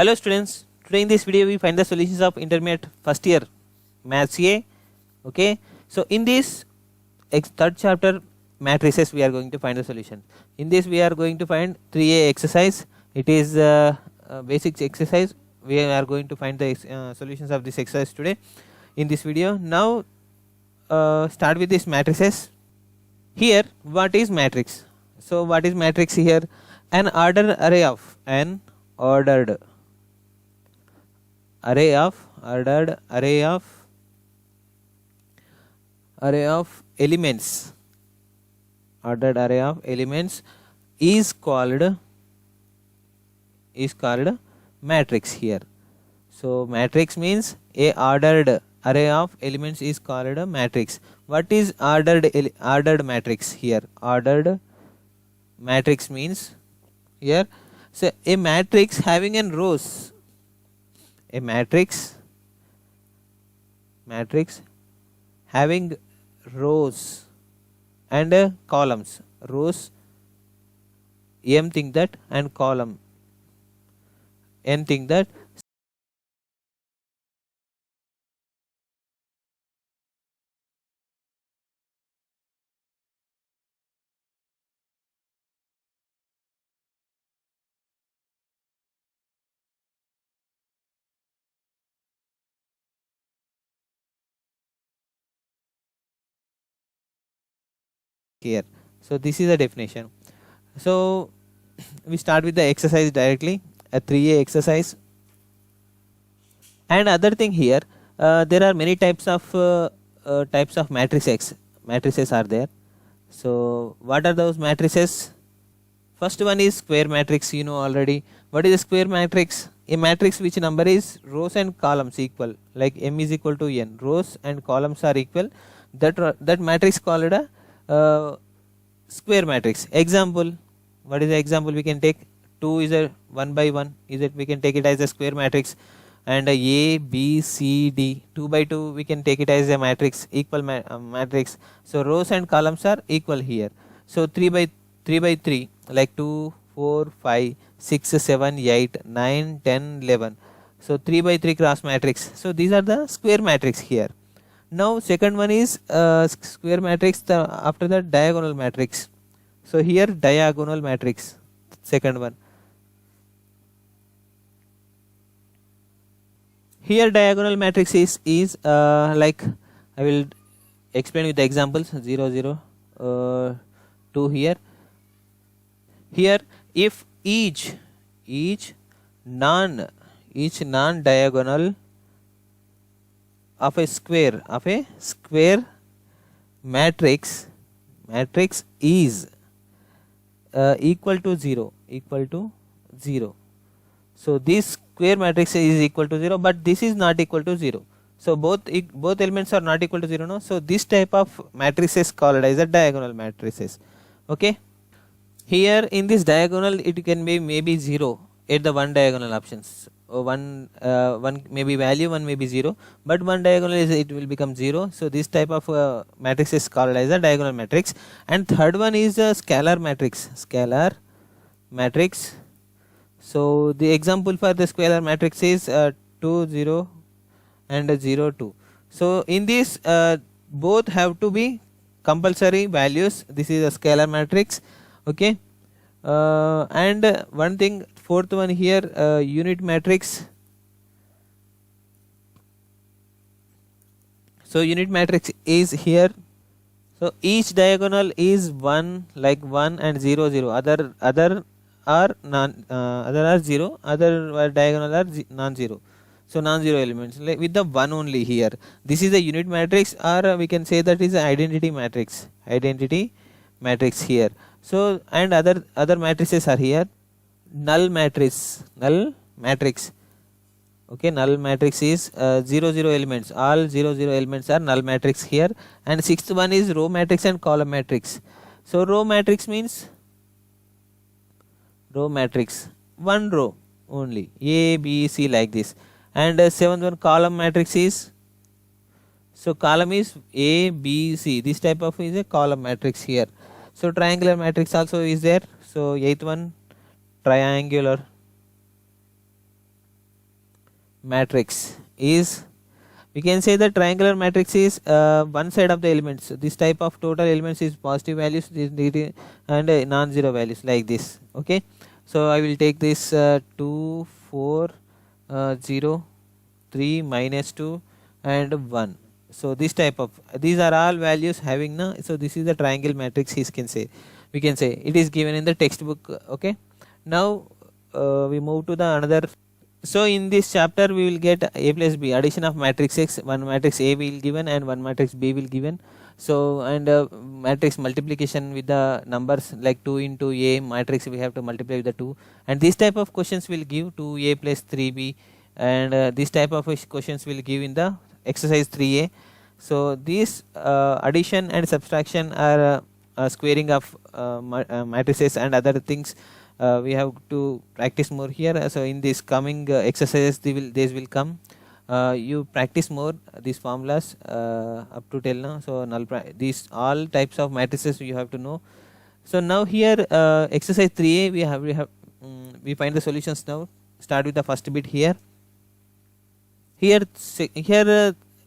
Hello students, today in this video we find the solutions of intermediate first year Maths A. Okay, so in this third chapter matrices we are going to find the solution. In this we are going to find 3A exercise. It is basic exercise. We are going to find the solutions of this exercise today in this video. Now start with this matrices. Here what is matrix? So what is matrix here? An ordered array of ordered array of elements. Ordered array of elements is called matrix here. So matrix means a ordered array of elements is called a matrix. What is ordered matrix here? Ordered matrix means here, so a matrix having an rows, a matrix having rows and columns, rows m thing that and column n thing that. Here, so this is the definition. So we start with the exercise directly, a 3A exercise. And other thing here, there are many types of matrices are there. So what are those matrices? First one is square matrix. You know already. What is a square matrix? A matrix which number is rows and columns equal, like m is equal to n, rows and columns are equal. That matrix called a square matrix. Example, what is the example we can take? 2 is a 1 by 1, is it, we can take it as a square matrix, and A, B, C, D, 2 by 2 we can take it as a matrix, equal matrix. So rows and columns are equal here. So 3 by 3 like 2, 4, 5, 6, 7, 8, 9, 10, 11. So 3 by 3 cross matrix. So these are the square matrix here. Now second one is square matrix, after that diagonal matrix. So here diagonal matrix, second one. Here diagonal matrix is like, I will explain with the examples. 0, 0, 2 here. Here if each non-diagonal of a square matrix is equal to 0. So this square matrix is equal to 0, but this is not equal to 0. So both elements are not equal to 0. No, so this type of matrices called as a diagonal matrices. Okay. Here in this diagonal it can be maybe 0 at the one diagonal options. One may be value, one may be 0, but one diagonal is it will become 0. So this type of matrix is called as a diagonal matrix. And third one is a scalar matrix. So the example for the scalar matrix is 2, 0 and 0, 2. So in this both have to be compulsory values. This is a scalar matrix. Okay. And one thing, fourth one here, unit matrix. So unit matrix is here. So each diagonal is 1, like 1 and 0, 0. Other are 0. Other diagonal are non-zero. So non-zero elements, like with the 1 only here. This is a unit matrix, or we can say that is an identity matrix. Here. So and other matrices are here. Null matrix. Okay, null matrix is 0, 0 elements. All 0, 0 elements are null matrix here. And sixth one is row matrix and column matrix. So row matrix means one row only, A, B, C, like this. And seventh one, column matrix is, so column is A, B, C. This type of is a column matrix here. So triangular matrix also is there. So eighth one, triangular matrix is, we can say the triangular matrix is one side of the elements. So this type of total elements is positive values, this negative and non-zero values like this. Okay, so I will take this 2 4 0 3 minus 2 and 1. So this type of, these are all values having na, so this is the triangle matrix he can say, we can say it is given in the textbook. Okay, now we move to the another. So in this chapter we will get A plus B, addition of matrix X, one matrix A will given and one matrix B will given. So and matrix multiplication with the numbers like 2 into A matrix we have to multiply with the 2, and this type of questions will give 2A plus 3B, and this type of questions will give in the exercise 3A. So these addition and subtraction are squaring of matrices and other things. We have to practice more here. So in this coming exercises these will come. You practice more these formulas up to till now. So these all types of matrices you have to know. So now here exercise 3A we find the solutions now. Start with the first bit here. Here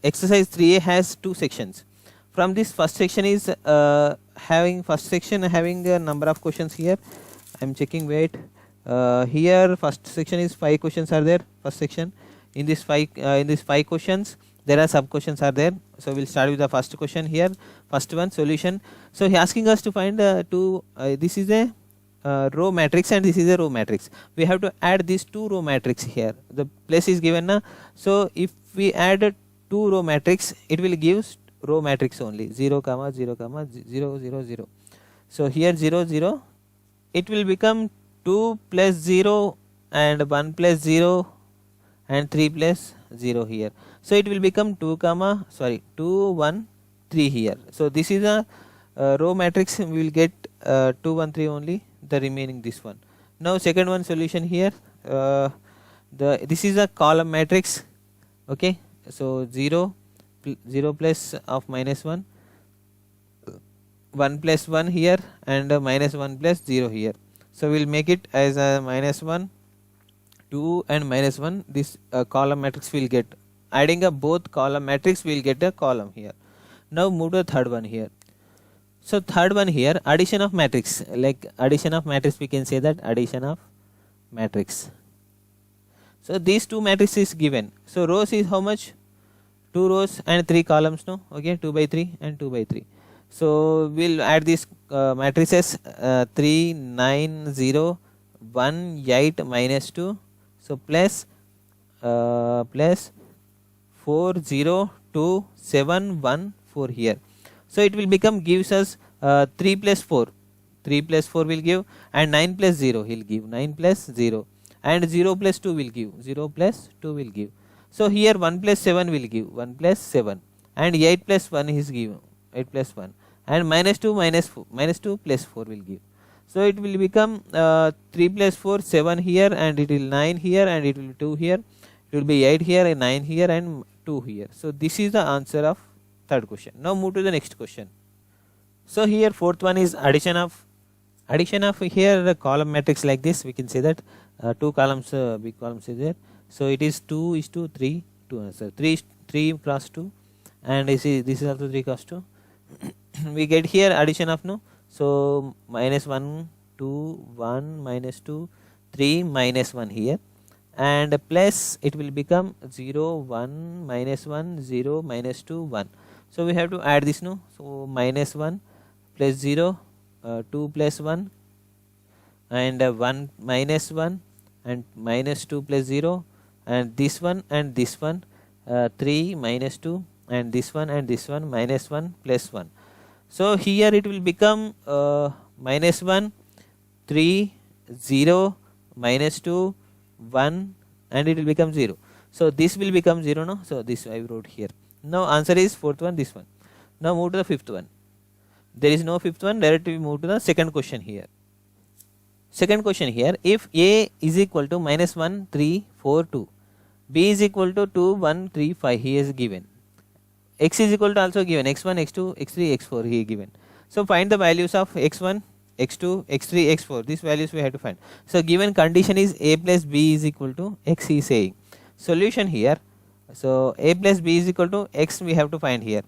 exercise 3A has two sections. From this first section is having a number of questions here. I am checking, wait, here first section is 5 questions are there, first section. In this 5 questions there are sub questions are there. So we'll start with the first question here, first one, solution. So he asking us to find this is a row matrix and this is a row matrix. We have to add these two row matrix here. The place is given na. So if we add 2 row matrix, it will give row matrix only 0 comma 0 comma 0 0 0. So here 0 0, it will become 2 plus 0 and 1 plus 0 and 3 plus 0 here. So it will become 2 1 3 here. So this is a row matrix, we will get 2 1 3 only, the remaining this one. Now second one solution here, this is a column matrix. Okay, so 0 plus of minus 1, 1 plus 1 here and minus 1 plus 0 here. So we will make it as a minus 1, 2 and minus 1. This column matrix will get, adding up both column matrix we will get a column here. Now move to the third one here. So third one here, addition of matrix, like addition of matrix we can say that addition of matrix. So these two matrices is given. So rows is how much? 2 rows and 3 columns, no? Okay, 2 by 3 and 2 by 3. So we'll add these matrices 3 9 0 1 8 minus 2. So plus 4 0 2 7 1 4 here. So it will become, gives us 3 plus 4. 3 plus 4 will give, and 9 plus 0 he'll give, 9 plus 0, and 0 plus 2 will give, 0 plus 2 will give. So here 1 plus 7 will give, 1 plus 7, and 8 plus 1 is given, 8 plus 1, and minus 2 minus 2 plus 4 will give. So it will become 3 plus 4 7 here, and it will 9 here, and it will be 2 here, it will be 8 here and 9 here and 2 here. So this is the answer of third question. Now move to the next question. So here fourth one is addition of here the column matrix like this. We can say that 2 columns, big columns is there. So it is 2 is to 3, 3 cross 2, and this is also 3 cross 2. We get here addition of, no, so minus 1 2 1 minus 2 3 minus 1 here, and plus it will become 0 1 minus 1 0 minus 2 1. So we have to add this, no, so minus 1 plus 0 2 plus 1 and 1 minus 1 and minus 2 plus 0, and this one 3 minus 2, and this one minus 1 plus 1. So here it will become minus 1 3 0 minus 2 1, and it will become 0. So this will become 0, no, so this I wrote here. Now answer is fourth one, this one. Now move to the fifth one. There is no fifth one, directly move to the second question here. Second question here, if A is equal to minus 1 3 4 2, B is equal to 2 1 3 5, he is given. X is equal to also given, x1 x2 x3 x4 he is given. So find the values of x1 x2 x3 x4, these values we have to find. So given condition is A plus B is equal to X, he is saying. Solution here. So a plus b is equal to x we have to find here.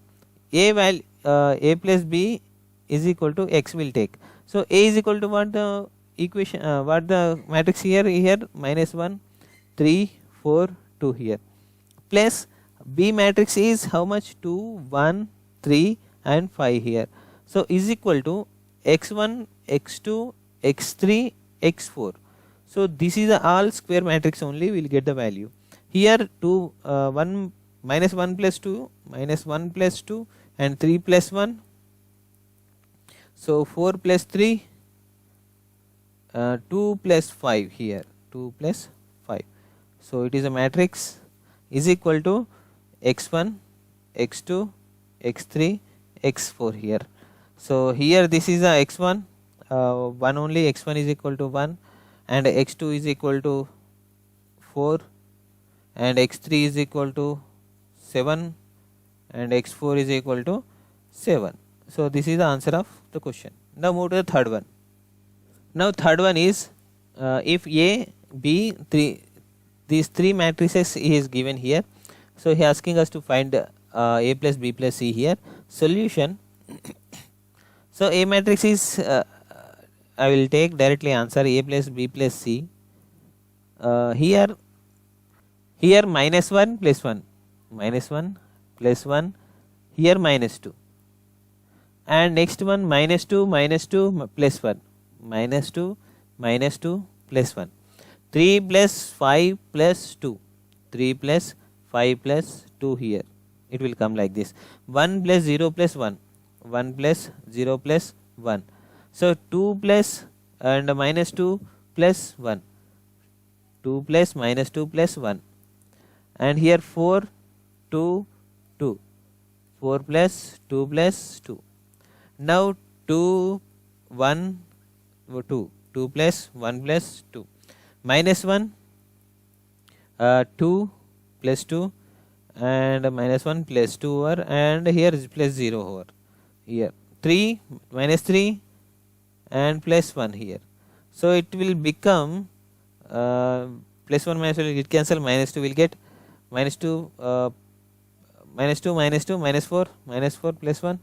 A plus b is equal to x will take. So a is equal to what the equation, what the matrix here, minus 1, 3, 4, 2 here, plus b matrix is how much, 2, 1, 3 and 5 here. So is equal to x1, x2, x3, x4. So this is all square matrix only, we will get the value. Here 2, 1 minus 1 plus 2, minus 1 plus 2 and 3 plus 1. So 4 plus 3, 2 plus 5 here, 2 plus 5. So it is a matrix is equal to x1, x2, x3, x4 here. So here this is a x1, 1 only, x1 is equal to 1 and x2 is equal to 4 and x3 is equal to 7 and x4 is equal to 7. So this is the answer of the question. Now move to the third one. Now third one is if A, B, 3, these three matrices he is given here. So he is asking us to find A plus B plus C here. Solution. So A matrix is I will take directly answer A plus B plus C. Here minus 1 plus 1, minus 1 plus 1, here minus 2, and next one minus 2 plus 1, minus 2 plus 1, 3 plus 5 plus 2, 3 plus 5 plus 2 here, it will come like this, 1 plus 0 plus 1, 1 plus 0 plus 1. So 2 plus and minus 2 plus 1, 2 plus minus 2 plus 1, and here 4, 2, 2, 4 plus 2 plus 2. Now 2, 1, 2, 2 plus 1 plus 2, minus 1, 2 plus 2 and minus 1 plus 2 over, and here is plus 0 over here, 3 minus 3 and plus 1 here. So it will become plus 1 minus 1 will get cancel, minus 2 will get minus 2, minus 2 minus 2 minus 4 plus 1,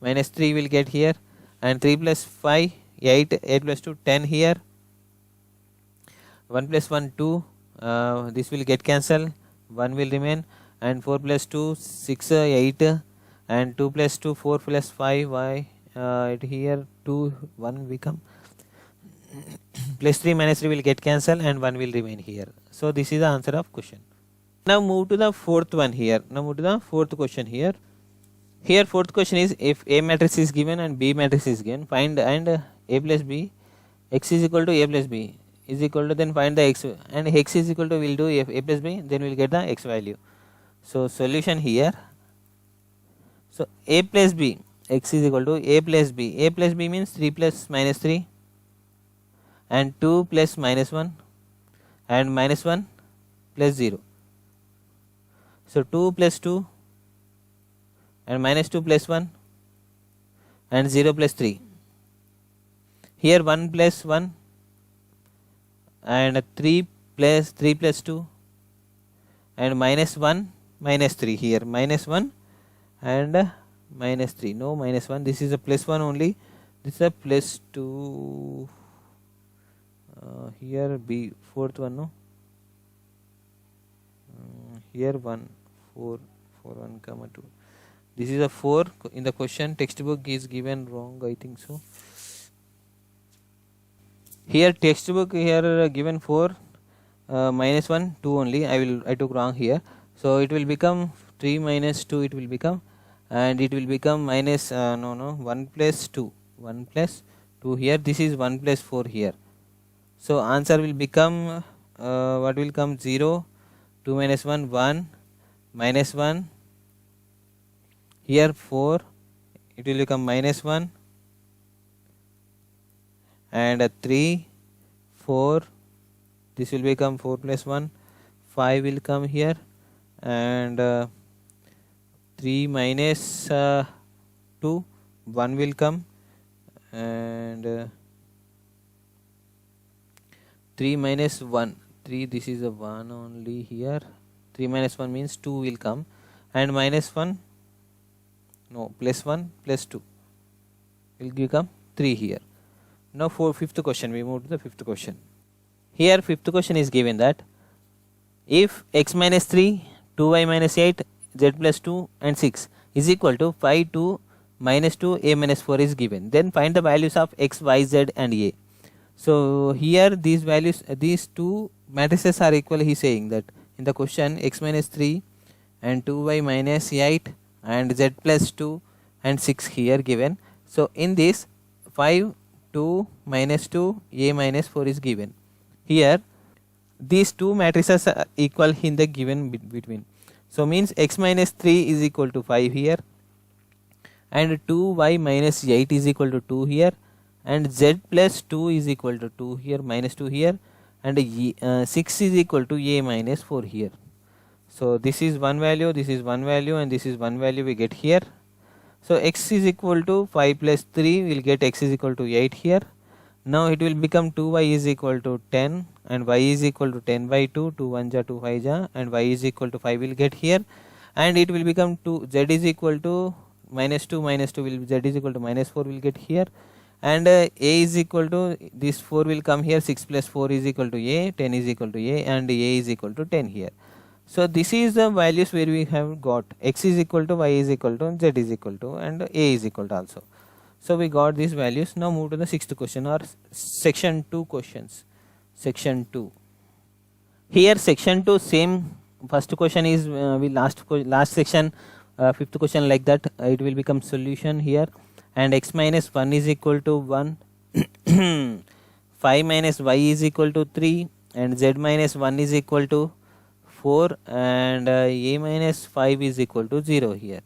minus 3 will get here, and 3 plus 5 8, 8 plus 2 10 here, 1 plus 1 2, this will get cancel, 1 will remain, and 4 plus 2 6 8, and 2 plus 2 4 plus 5 y, here 2 1 become plus 3 minus 3 will get cancel, and 1 will remain here. So this is the answer of question. Now move to the fourth one here. Now move to the fourth question here. Here fourth question is if A matrix is given and B matrix is given, find and A plus B, x is equal to A plus B is equal to, then find the x, and x is equal to, we'll do A plus B, then we'll get the x value. So solution here. So A plus B, x is equal to A plus B. A plus B means 3 plus minus 3 and 2 plus minus 1 and minus 1 plus 0. So 2 plus 2 and minus 2 plus 1 and 0 plus 3. Here 1 plus 1 and 3 plus 2 and minus 1 minus 3, here minus 1 and minus 3, no minus 1, this is a plus 1 only, this is a plus 2, here B fourth one, no, here 1 4 1 comma 2, this is a 4 in the question, textbook is given wrong, I think so. Here textbook here given 4 minus 1 2 only, I took wrong here. So it will become 3 minus 2, it will become, and it will become minus 1 plus 2, 1 plus 2 here, this is 1 plus 4 here. So answer will become what will come, 0, 2 minus 1 1, minus 1, here 4, it will become minus 1 and 3 4, this will become 4 plus 1, 5 will come here, and 3 minus 2, 1 will come, and 3 minus 1, 3, this is a 1 only here, 3 minus 1 means 2 will come, and minus 1, no, plus 1 plus 2 will become 3 here. Now for fifth question, we move to the fifth question. Here fifth question is given that if x minus 3, 2y minus 8, z plus 2 and 6 is equal to 5, 2, minus 2, a minus 4 is given, then find the values of x, y, z and a. So here these values, these two matrices are equal. He is saying that in the question x minus 3 and 2y minus 8 and z plus 2 and 6 here given. So in this 5, 2, minus 2, a minus 4 is given. Here these two matrices are equal in the given between. So means x minus 3 is equal to 5 here, and 2y minus 8 is equal to 2 here, and z plus 2 is equal to 2 here, minus 2 here, and 6 is equal to a minus 4 here. So this is one value, this is one value, and this is one value we get here. So x is equal to 5 plus 3, we will get x is equal to 8 here. Now it will become 2y is equal to 10 and y is equal to 10 by 2, 2 1 ja 2 5 ja, and y is equal to 5 will get here, and it will become 2, z is equal to minus 2 will, z is equal to minus 4 will get here, and a is equal to, this 4 will come here, 6 plus 4 is equal to a, 10 is equal to a, and a is equal to 10 here. So this is the values where we have got x is equal to, y is equal to, z is equal to, and a is equal to also. So we got these values. Now move to the sixth question, or section 2 questions. Section 2. Here section 2 same, first question is we last section, fifth question like that, it will become solution here, and x minus 1 is equal to 1, 5 minus y is equal to 3, and z minus 1 is equal to 4, and a minus 5 is equal to 0 here.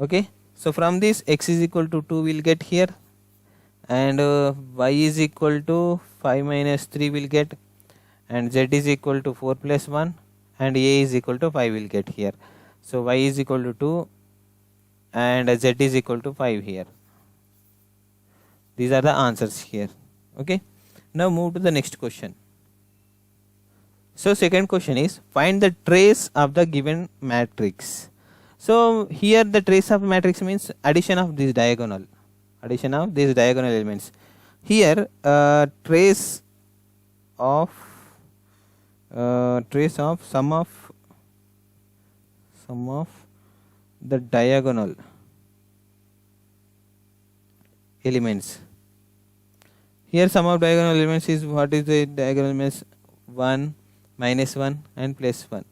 Okay, so from this x is equal to 2 will get here, and y is equal to 5 minus 3 will get, and z is equal to 4 plus 1, and a is equal to 5 will get here. So y is equal to 2 and z is equal to 5 here. These are the answers here. Okay, now move to the next question. So second question is find the trace of the given matrix. So here the trace of matrix means addition of this diagonal, addition of these diagonal elements. Here trace of sum of the diagonal elements. Here sum of diagonal elements is, what is the diagonal elements? 1, minus 1 and plus 1.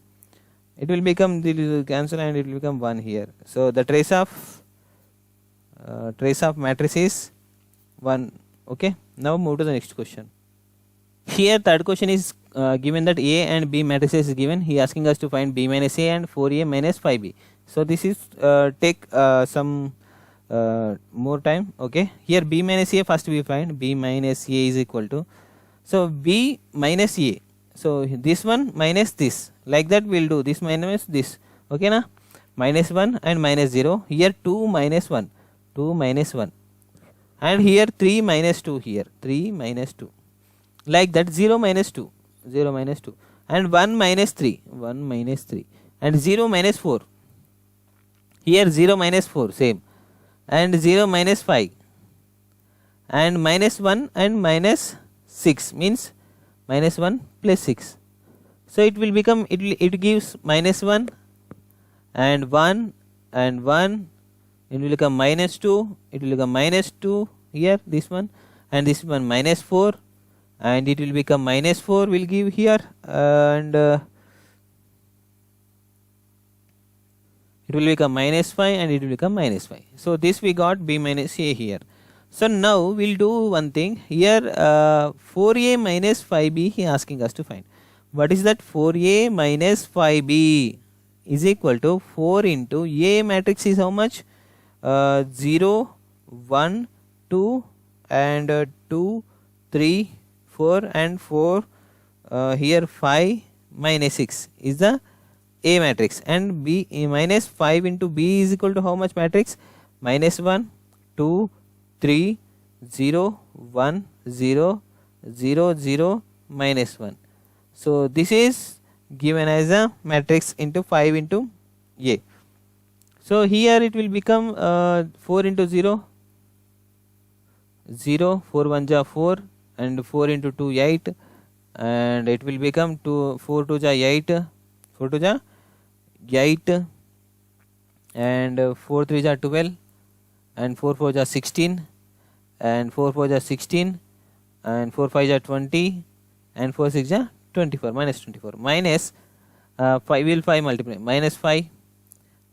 It will become, this will cancel and it will become 1 here. So the trace of matrix is 1. Okay, now move to the next question. Here third question is given that A and B matrices is given. He asking us to find B minus A and 4A minus 5B. So this is take some more time. Okay, here B minus A first we find. B minus A is equal to, so B minus A, so this one minus this, like that we will do this minus this. Okay na, minus 1 and minus 0. Here 2 minus 1, 2 minus 1, and here 3 minus 2, here 3 minus 2, like that 0 minus 2, 0 minus 2, and 1 minus 3, 1 minus 3, and 0 minus 4, here 0 minus 4 same, and 0 minus 5, and minus 1 and minus 6 means minus 1 plus 6. So it will become, it gives minus 1 and 1 and 1, it will become minus 2, it will become minus 2 here, this one, and this one minus 4, and it will become minus 4 will give here, and it will become minus 5 and it will become minus 5. So this we got B minus A here. So now we will do one thing here, 4A minus 5B he asking us to find. What is that? 4A minus 5B is equal to 4 into A matrix is how much? 0, 1, 2 and 2, 3, 4 and 4, here 5 minus 6 is the A matrix, and B minus 5 into B is equal to how much matrix? Minus 1, 2, 3, 0, 1, 0, 0, 0, minus 1. So this is given as a matrix into 5 into A. So here it will become 4 into 0, 0, 4 1 ja 4, and 4 into 2 8, and it will become 4 2 ja 8, 4 2 ja 8, and 4 3 ja 12, and 4 4 ja 16, and 4 4 ja 16, and 4 5 ja 20, and 4 6 ja 24, minus 24, minus 5 will 5 multiply, minus 5,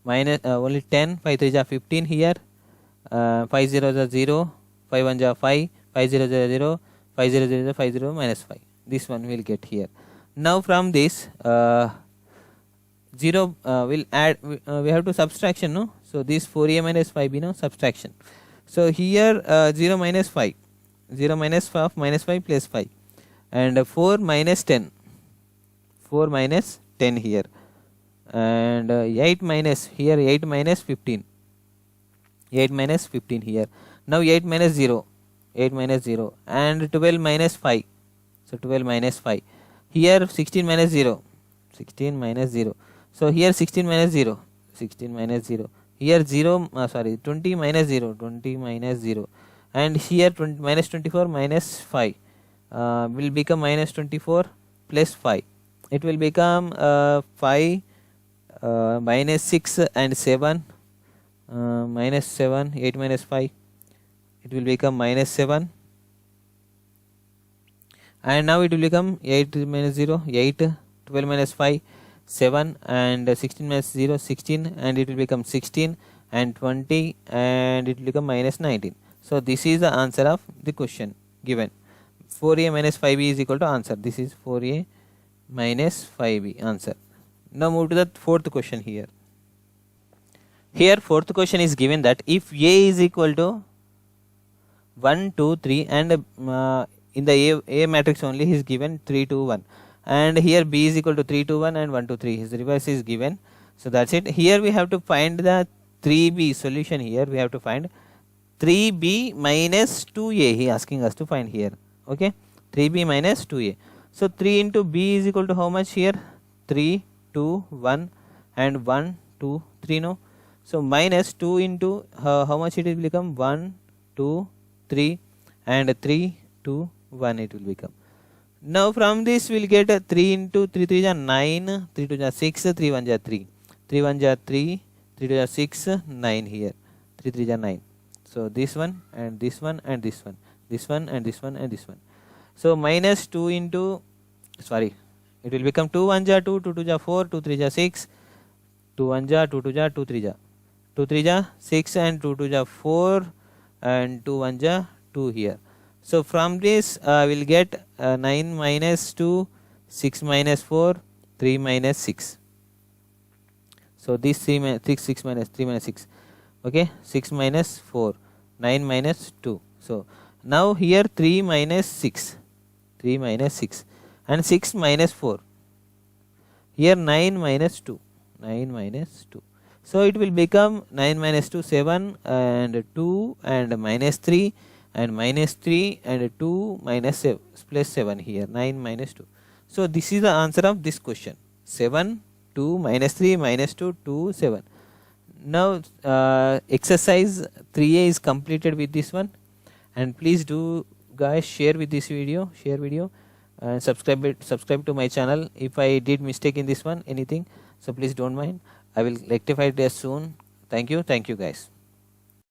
minus only 10, 5 3 ja 15 here, 5 0 ja 0, 5 1 ja 5, 5 0 ja 0, 5 0 0 5 0 minus 5. This one will get here. Now from this 0 will add, we have to subtraction, no? So this 4a minus 5b, no, subtraction. So here 0 minus 5, 0 minus 5 minus 5 plus 5, and 4 minus 10, 4 minus 10 here, and 8 minus here, 8 minus 15, 8 minus 15 here. Now 8 minus 0, 8 minus 0, and 12 minus 5, so 12 minus 5 here, 16 minus 0, 16 minus 0, so here 16 minus 0, 16 minus 0, here 0 sorry 20 minus 0, 20 minus 0, and here 20 minus 24 minus 5 will become minus 24 plus 5. It will become 5 minus 6 and 7, minus 7, 8 minus 5, it will become minus 7, and now it will become 8 minus 0, 8, 12 minus 5, 7, and 16 minus 0, 16, and it will become 16, and 20, and it will become minus 19. So this is the answer of the question given. 4a minus 5b is equal to answer. This is 4a minus 5b answer. Now move to the fourth question here. Here fourth question is given that if a is equal to 1 2 3, and in the a matrix only he is given 3 2 1, and here b is equal to 3 2 1 and 1 2 3, his reverse is given. So that's it. Here we have to find the 3b solution. Here we have to find 3b minus 2a, he asking us to find here. Okay, 3b minus 2a. So 3 into b is equal to how much here? 3 2 1 and 1 2 3, no? So minus 2 into how much it will become? 1 2 3, and 3 2 1 it will become. Now from this we will get 3 into 3 3 is 9, 3 2 is 6, 3 1 is 3, 3 1 is 3, 3 2 is 6, 9 here, 3 3 is 9. So this one and this one and this one, this one and this one and this one. So minus 2 into, sorry, it will become 2 1 is 2, 2 2 is 4, 2 3 is 6, 2 1 is 2 2 is 2 3 is 2 3 is 6, and 2 2 is 4, and 2 1 is 2 here. So from this we will get 9 minus 2, 6 minus 4, 3 minus 6. So this 6 minus 3 minus 6. Okay, 6 minus 4, 9 minus 2. So now here 3 minus 6, 3 minus 6, and 6 minus 4. Here 9 minus 2, 9 minus 2. So it will become 9 minus 2, 7, and 2, and minus 3, and minus 3, and 2 minus 7 plus 7 here, 9 minus 2. So this is the answer of this question. 7, 2, minus 3, minus 2, 2, 7. Now exercise 3a is completed with this one, and please do guys share with this video, and subscribe to my channel. If I did mistake in this one, anything, so please don't mind, I will rectify it as soon. Thank you guys.